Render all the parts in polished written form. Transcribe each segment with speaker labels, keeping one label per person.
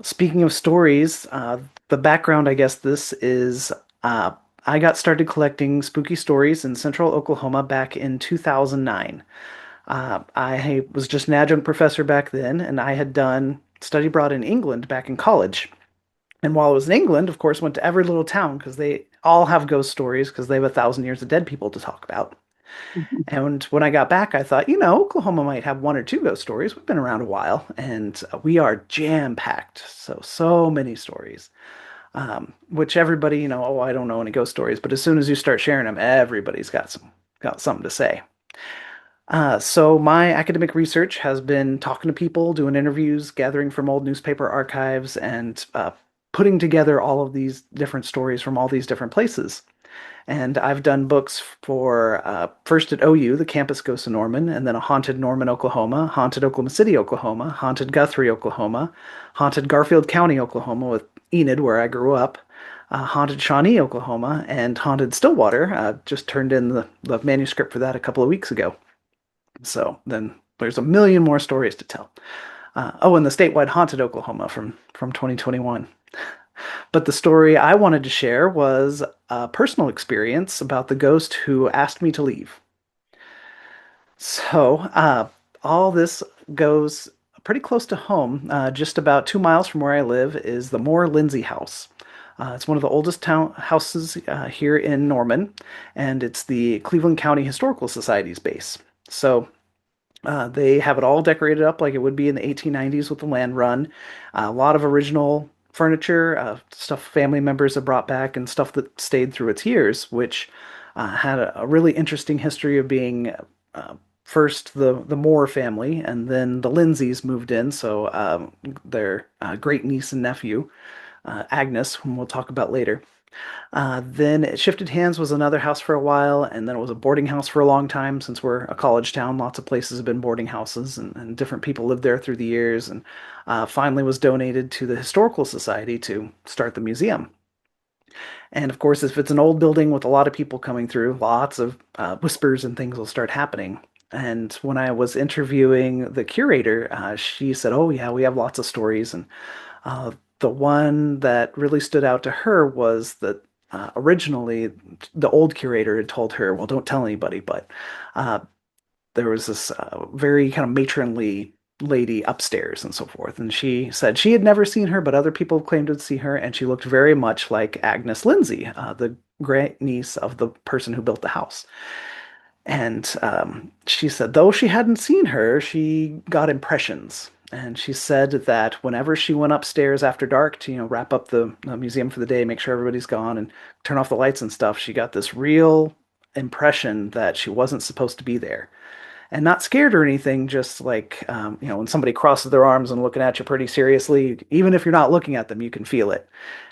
Speaker 1: Speaking of stories, the background, I guess this is uh, I got started collecting spooky stories in central Oklahoma back in 2009. I was just an adjunct professor back then, and I had done study abroad in England back in college. And while I was in England, of course, went to every little town because they all have ghost stories because they have 1,000 years of dead people to talk about. And when I got back, I thought, Oklahoma might have one or two ghost stories. We've been around a while, and we are jam-packed. So many stories. Which everybody, oh, I don't know any ghost stories, but as soon as you start sharing them, everybody's got something to say. So my academic research has been talking to people, doing interviews, gathering from old newspaper archives, and putting together all of these different stories from all these different places. And I've done books for first at OU, the campus goes to Norman, and then a haunted Norman, Oklahoma, haunted Oklahoma City, Oklahoma, haunted Guthrie, Oklahoma, haunted Garfield County, Oklahoma, with Enid, where I grew up, haunted Shawnee, Oklahoma, and haunted Stillwater. Just turned in the manuscript for that a couple of weeks ago. So then there's a million more stories to tell. Oh, and the statewide haunted Oklahoma from 2021. But the story I wanted to share was a personal experience about the ghost who asked me to leave. So, all this goes pretty close to home. Just about 2 miles from where I live is the Moore Lindsay House. It's one of the oldest town houses here in Norman, and it's the Cleveland County Historical Society's base. So, they have it all decorated up like it would be in the 1890s with the land run. A lot of original furniture, stuff family members have brought back, and stuff that stayed through its years, which had a really interesting history of being first the Moore family, and then the Lindsays moved in. So their great niece and nephew, Agnes, whom we'll talk about later. Then it shifted hands, was another house for a while, and then it was a boarding house for a long time. Since we're a college town, lots of places have been boarding houses, and different people lived there through the years, and finally was donated to the Historical Society to start the museum. And of course, if it's an old building with a lot of people coming through, lots of whispers and things will start happening. And when I was interviewing the curator, she said, "Oh yeah, we have lots of stories." And the one that really stood out to her was that originally the old curator had told her, "Well, don't tell anybody," but uh, there was this very kind of matronly lady upstairs and so forth. And she said she had never seen her, but other people claimed to see her, and she looked very much like Agnes Lindsay, the great niece of the person who built the house. And she said, though she hadn't seen her, she got impressions. And she said that whenever she went upstairs after dark to, wrap up the museum for the day, make sure everybody's gone and turn off the lights and stuff, she got this real impression that she wasn't supposed to be there. And not scared or anything, just like, when somebody crosses their arms and looking at you pretty seriously, even if you're not looking at them, you can feel it.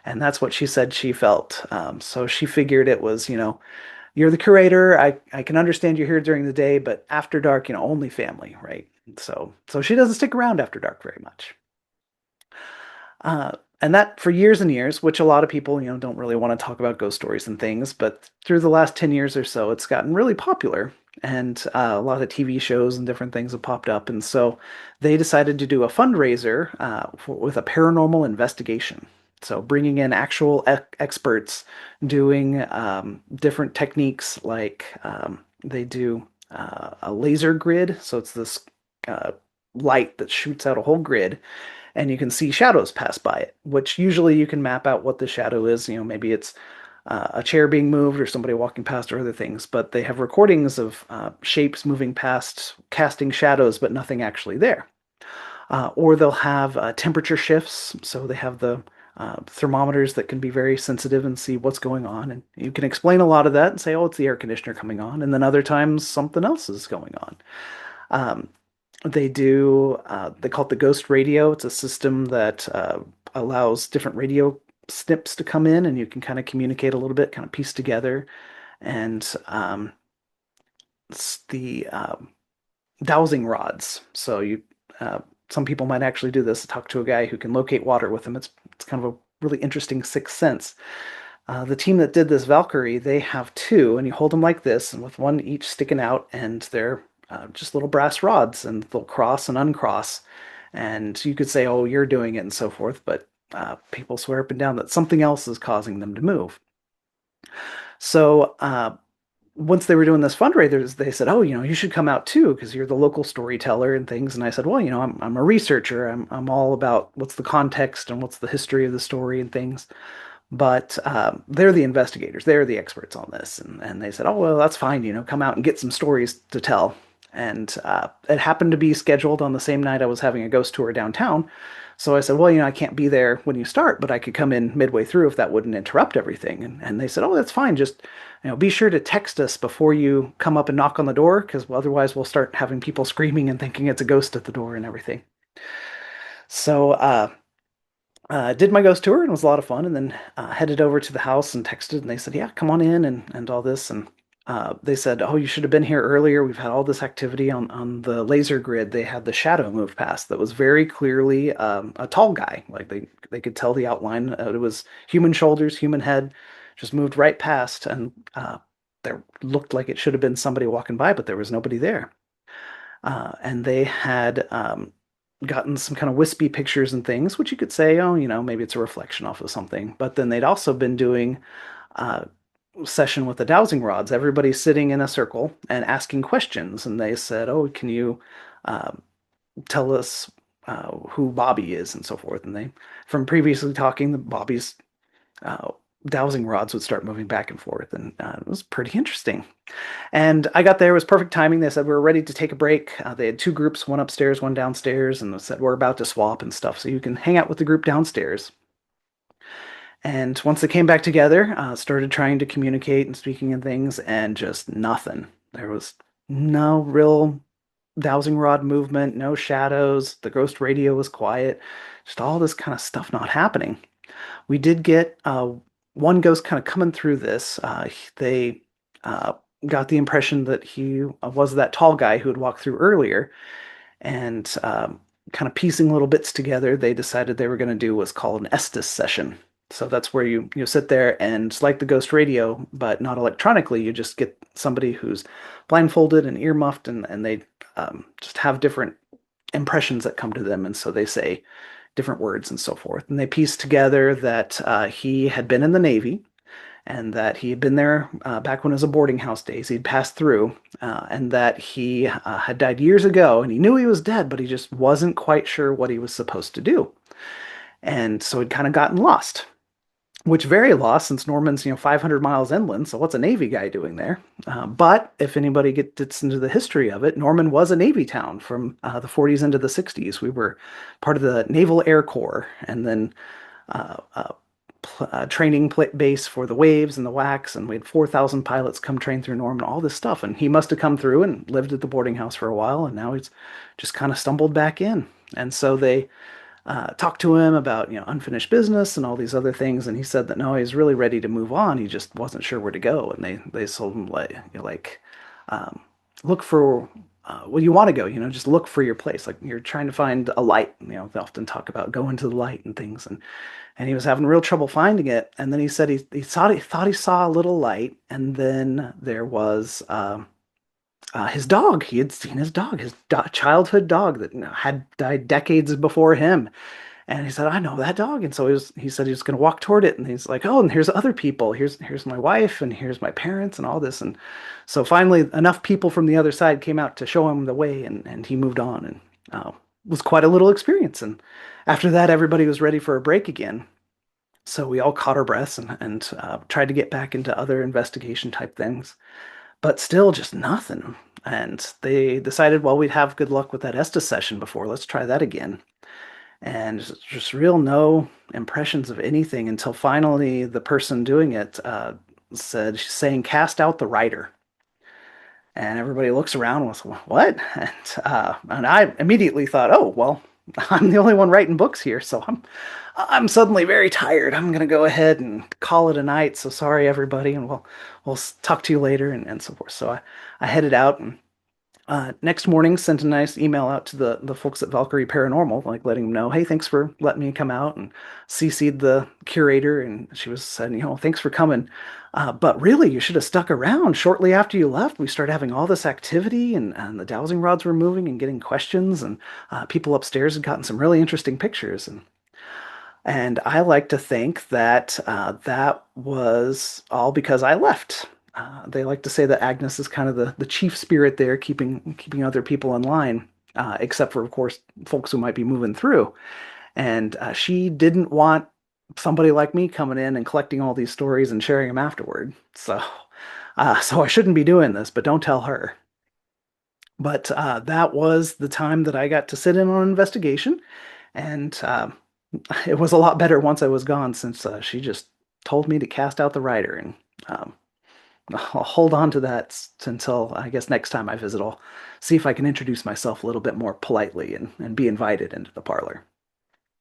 Speaker 1: And that's what she said she felt. So she figured it was, you're the curator. I can understand you're here during the day, but after dark, only family, right? So she doesn't stick around after dark very much. Uh, and that for years and years, which a lot of people, don't really want to talk about ghost stories and things, but through the last 10 years or so, it's gotten really popular. And a lot of TV shows and different things have popped up. And so they decided to do a fundraiser with a paranormal investigation. So bringing in actual experts doing different techniques like they do a laser grid. So it's this uh, light that shoots out a whole grid and you can see shadows pass by it, which usually you can map out what the shadow is. Maybe it's a chair being moved or somebody walking past or other things, but they have recordings of shapes moving past, casting shadows, but nothing actually there. Or they'll have temperature shifts, so they have the thermometers that can be very sensitive and see what's going on. And you can explain a lot of that and say, oh, it's the air conditioner coming on. And then other times something else is going on. Um, they call it the ghost radio. It's a system that allows different radio snips to come in and you can kind of communicate a little bit, kind of piece together. And it's the dowsing rods. So some people might actually do this, talk to a guy who can locate water with them. It's kind of a really interesting sixth sense. The team that did this Valkyrie, they have two, and you hold them like this, and with one each sticking out, and they're just little brass rods, and they'll cross and uncross. And you could say, oh, you're doing it and so forth, but people swear up and down that something else is causing them to move. So once they were doing this fundraiser, they said, "Oh, you should come out too because you're the local storyteller and things." And I said, "Well, I'm a researcher. I'm all about what's the context and what's the history of the story and things." But they're the investigators. They're the experts on this. And they said, oh, well, that's fine. Come out and get some stories to tell. And it happened to be scheduled on the same night I was having a ghost tour downtown. So I said, well, I can't be there when you start, but I could come in midway through if that wouldn't interrupt everything. And they said, oh, that's fine. Just, be sure to text us before you come up and knock on the door, because otherwise we'll start having people screaming and thinking it's a ghost at the door and everything. So did my ghost tour and it was a lot of fun. And then headed over to the house and texted, and they said, "Yeah, come on in," and all this. And they said, "Oh, you should have been here earlier. We've had all this activity on the laser grid. They had the shadow move past that was very clearly a tall guy. Like they could tell the outline. It was human shoulders, human head, just moved right past, and there looked like it should have been somebody walking by, but there was nobody there." And they had gotten some kind of wispy pictures and things, which you could say, oh, maybe it's a reflection off of something. But then they'd also been doing a session with the dowsing rods, everybody sitting in a circle and asking questions. And they said, oh, can you uh, tell us who Bobby is and so forth? And they, from previously talking, the Bobby's uh, dowsing rods would start moving back and forth. And it was pretty interesting. And I got there, it was perfect timing. They said we were ready to take a break. They had two groups, one upstairs, one downstairs, and they said we're about to swap and stuff. So you can hang out with the group downstairs. And once they came back together, started trying to communicate and speaking and things, and just nothing. There was no real dowsing rod movement, no shadows. The ghost radio was quiet. Just all this kind of stuff not happening. We did get one ghost kind of coming through this. They uh, got the impression that he was that tall guy who had walked through earlier, and kind of piecing little bits together, they decided they were going to do what's called an Estes session. So that's where you sit there and it's like the ghost radio, but not electronically. You just get somebody who's blindfolded and ear muffed, and they just have different impressions that come to them, and so they say different words and so forth. And they pieced together that he had been in the Navy and that he had been there back when it was a boarding house days. He'd passed through, and that he had died years ago, and he knew he was dead, but he just wasn't quite sure what he was supposed to do. And so he'd kind of gotten lost, which very lost since Norman's 500 miles inland. So what's a Navy guy doing there? But if anybody gets into the history of it, Norman was a Navy town from the 40s into the 60s. We were part of the Naval Air Corps, and then uh, uh, training base for the Waves and the Wax, and we had 4,000 pilots come train through Norman, all this stuff. And he must have come through and lived at the boarding house for a while, and now he's just kind of stumbled back in. And so they talked to him about unfinished business and all these other things, and he said that no, he's really ready to move on. He just wasn't sure where to go, and they told him like um, look for well, you want to go, just look for your place. Like you're trying to find a light. They often talk about going to the light and things, and he was having real trouble finding it. And then he said he thought he saw a little light, and then there was his dog. He had seen his dog, his childhood dog that had died decades before him. And he said, "I know that dog." And so he said he was going to walk toward it. And he's like, "Oh, and here's other people. Here's my wife, and here's my parents, and all this." And so finally, enough people from the other side came out to show him the way, and he moved on, and was quite a little experience. And after that, everybody was ready for a break again. So we all caught our breaths and tried to get back into other investigation type things, but still just nothing. And they decided, well, we'd have good luck with that Estes session before. Let's try that again. And just real no impressions of anything until finally the person doing it said, she's saying, "Cast out the writer." And everybody looks around and was, "What?" And I immediately thought, oh, well, I'm the only one writing books here, so I'm suddenly very tired. I'm gonna go ahead and call it a night. So sorry, everybody, and we'll talk to you later and so forth. So I headed out, and Next morning, sent a nice email out to the folks at Valkyrie Paranormal, like letting them know, hey, thanks for letting me come out, and CC'd the curator, and she was saying, thanks for coming. But really, you should have stuck around. Shortly after you left, we started having all this activity, and the dowsing rods were moving and getting questions, and people upstairs had gotten some really interesting pictures. And I like to think that that was all because I left. They like to say that Agnes is kind of the chief spirit there, keeping other people in line, except for, of course, folks who might be moving through. And she didn't want somebody like me coming in and collecting all these stories and sharing them afterward. So I shouldn't be doing this, but don't tell her. But that was the time that I got to sit in on an investigation, and it was a lot better once I was gone, since she just told me to cast out the writer, and um, I'll hold on to that until I guess next time I visit. I'll see if I can introduce myself a little bit more politely and be invited into the parlor.